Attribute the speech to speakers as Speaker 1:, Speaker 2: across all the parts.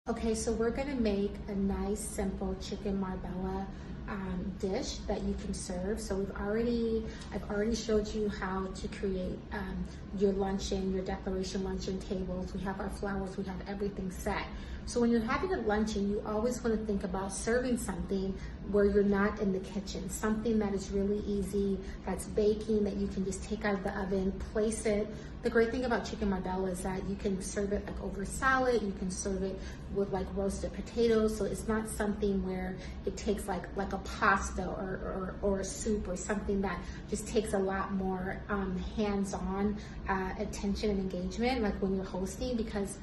Speaker 1: Okay, so we're gonna make a nice, simple chicken marbella dish that you can serve. So I've already showed you how to create your luncheon, your declaration luncheon tables. We have our flowers, we have everything set. So when you're having a luncheon, you always want to think about serving something where you're not in the kitchen, something that is really easy, that's baking, that you can just take out of the oven, place it. The great thing about chicken marbella is that you can serve it like over salad, you can serve it with like roasted potatoes, so it's not something where it takes like a pasta or a soup or something that just takes a lot more hands-on attention and engagement, like when you're hosting. Because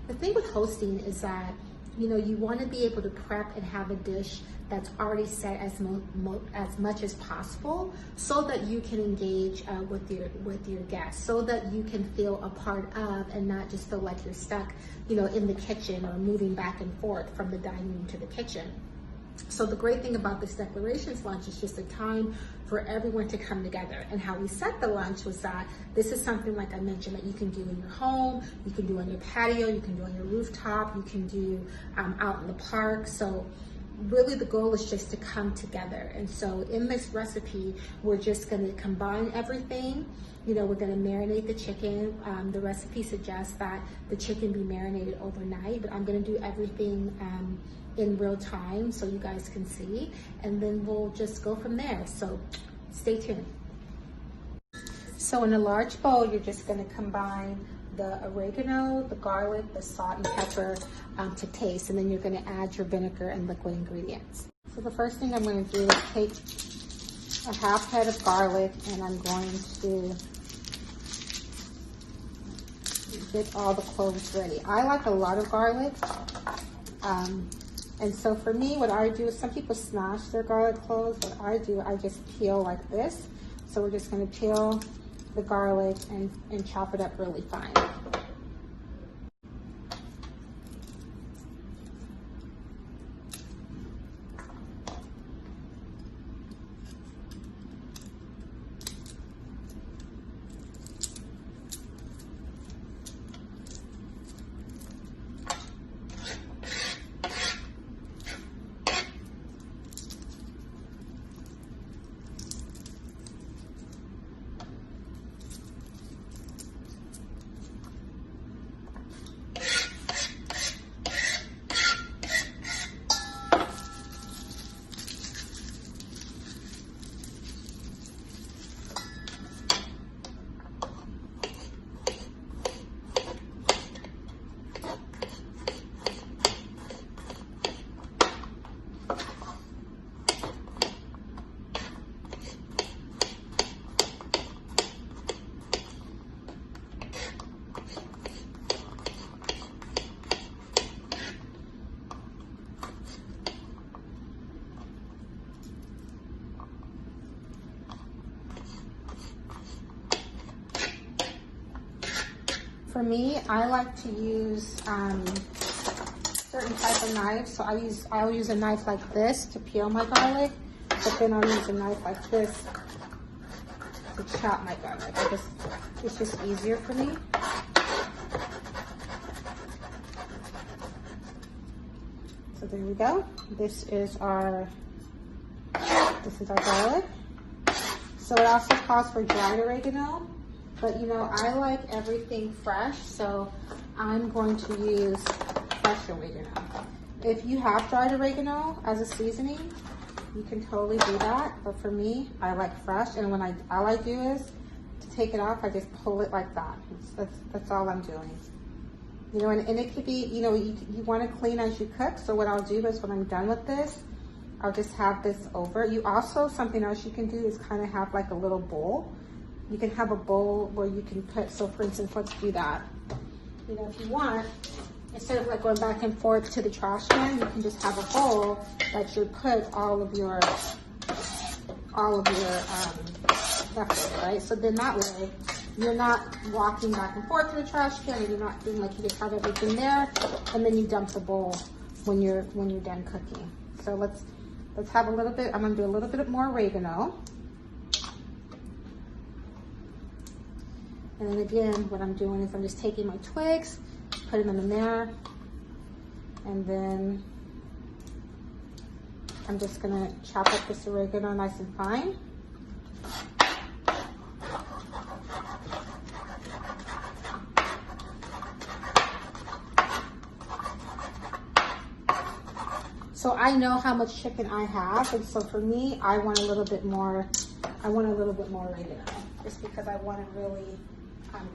Speaker 1: the thing with hosting is that, you know, you want to be able to prep and have a dish that's already set as much as possible, so that you can engage with your guests, so that you can feel a part of and not just feel like you're stuck, you know, in the kitchen or moving back and forth from the dining room to the kitchen. So the great thing about this declarations lunch is just a time for everyone to come together. And how we set the lunch was that this is something, like I mentioned, that you can do in your home, you can do on your patio, you can do on your rooftop, you can do out in the park. So really the goal is just to come together. And so in this recipe, we're just gonna combine everything. You know, we're gonna marinate the chicken. The recipe suggests that the chicken be marinated overnight, but I'm gonna do everything in real time so you guys can see, and then we'll just go from there. So stay tuned. So in a large bowl, you're just gonna combine the oregano, the garlic, the salt and pepper to taste, and then you're gonna add your vinegar and liquid ingredients. So the first thing I'm gonna do is take a half head of garlic, and I'm going to get all the cloves ready. I like a lot of garlic. And so for me, what I do is, some people smash their garlic cloves. What I do, I just peel like this. So we're just gonna peel the garlic and chop it up really fine. For me, I like to use certain type of knives. So I'll use a knife like this to peel my garlic, but then I'll use a knife like this to chop my garlic. It's just easier for me. So there we go. This is our garlic. So it also calls for dried oregano. But you know, I like everything fresh, so I'm going to use fresh oregano. If you have dried oregano as a seasoning, you can totally do that. But for me, I like fresh, and when all I do is to take it off, I just pull it like that. That's all I'm doing. You know, and it could be, you know, you want to clean as you cook. So what I'll do is, when I'm done with this, I'll just have this over. You also, something else you can do is kind of have like a little bowl. You can have a bowl where you can put, so for instance, let's do that. You know, if you want, instead of like going back and forth to the trash can, you can just have a bowl that you put all of your leftovers, right? So then that way, you're not walking back and forth to the trash can, and you're not feeling like you just have everything there, and then you dump the bowl when you're done cooking. So let's have a little bit. I'm gonna do a little bit more oregano. And then again, what I'm doing is I'm just taking my twigs, putting them in there, And then I'm just gonna chop up this oregano nice and fine. So I know how much chicken I have, and so for me, I want a little bit more oregano, just because I want to really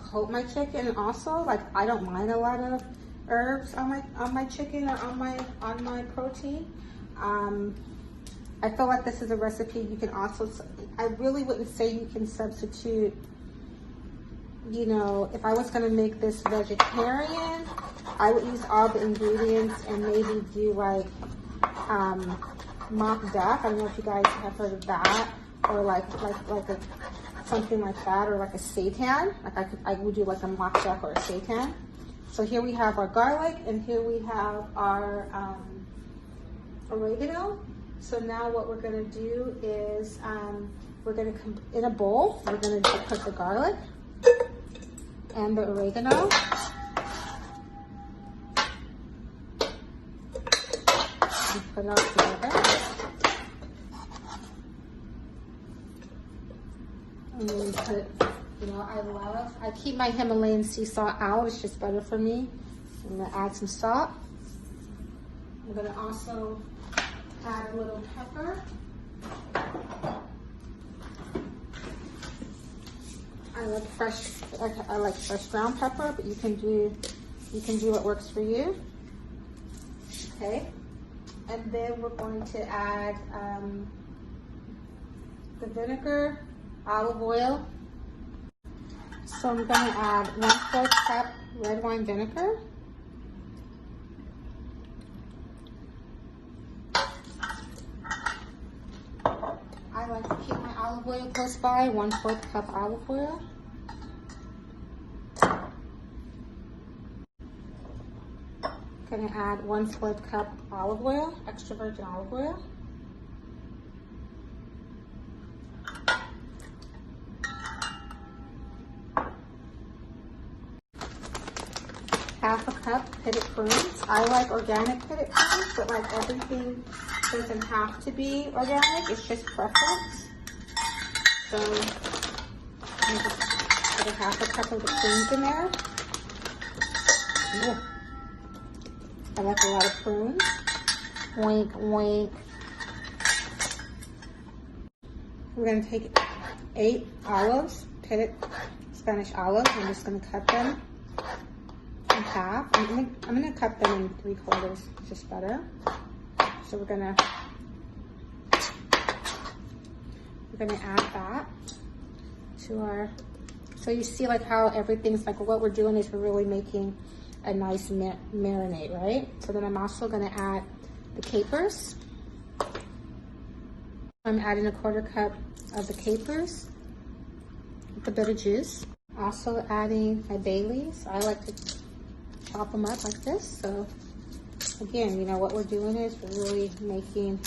Speaker 1: coat my chicken. And also, like, I don't mind a lot of herbs on my chicken or on my protein. I feel like this is a recipe you can also, I really wouldn't say you can substitute, you know, if I was gonna make this vegetarian, I would use all the ingredients and maybe do like mock duck. I don't know if you guys have heard of that, or like something like that, or like a seitan. Like I would do like a mock duck or a seitan. So here we have our garlic, and here we have our oregano. So now what we're gonna do is we're gonna come in a bowl. We're gonna put the garlic and the oregano. And put it all together. And then put, you know, I keep my Himalayan sea salt out. It's just better for me. I'm gonna add some salt. I'm gonna also add a little pepper. I like fresh ground pepper, but you can do what works for you. Okay, and then we're going to add the vinegar, olive oil. So I'm going to add 1/4 cup red wine vinegar. I like to keep my olive oil close by, 1/4 cup olive oil. Gonna add 1/4 cup olive oil, extra virgin olive oil. Half a cup pitted prunes. I like organic pitted prunes, but like everything doesn't have to be organic. It's just preference. So I'm just put a half a cup of the prunes in there. Ooh. I like a lot of prunes. Wink, wink. We're gonna take 8 olives, pitted Spanish olives. I'm just gonna cut them in half. I'm gonna cut them in 3/4, just better. So we're gonna add that to our, so you see like how everything's like, what we're doing is we're really making a nice marinade, right? So then I'm also gonna add the capers. I'm adding 1/4 cup of the capers with a bit of juice. Also adding my bay leaves. I like to chop them up like this. So again, you know, what we're doing is we're really making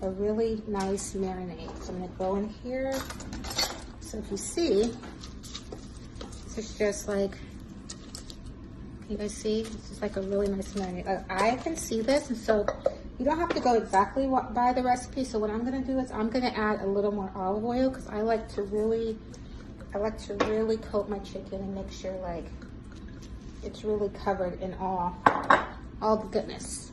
Speaker 1: a really nice marinade. So I'm gonna go in here. So if you see, this is just like, can you guys see? This is like a really nice marinade. I can see this, and so you don't have to go exactly by the recipe. So what I'm gonna do is I'm gonna add a little more olive oil, because I like to really coat my chicken and make sure like it's really covered in all the goodness.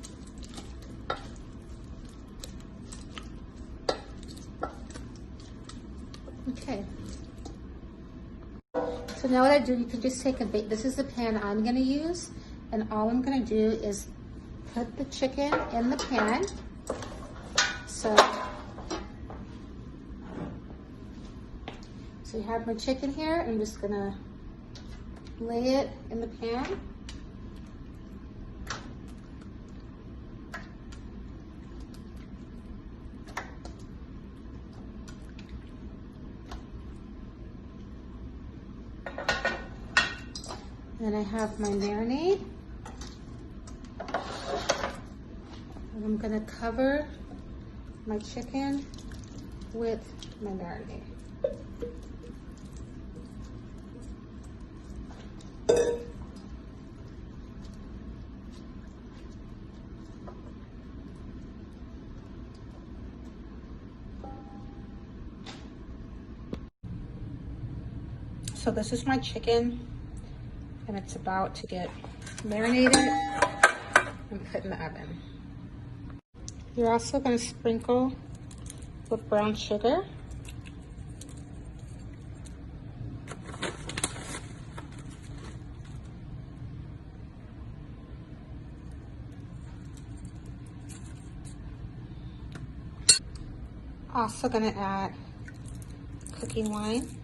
Speaker 1: Okay. So now what I do, you can just take this is the pan I'm gonna use, and all I'm gonna do is put the chicken in the pan. So you have my chicken here. I'm just gonna lay it in the pan. And I have my marinade. And I'm gonna cover my chicken with my marinade. So this is my chicken, and it's about to get marinated and put in the oven. You're also going to sprinkle with brown sugar. Also going to add cooking wine.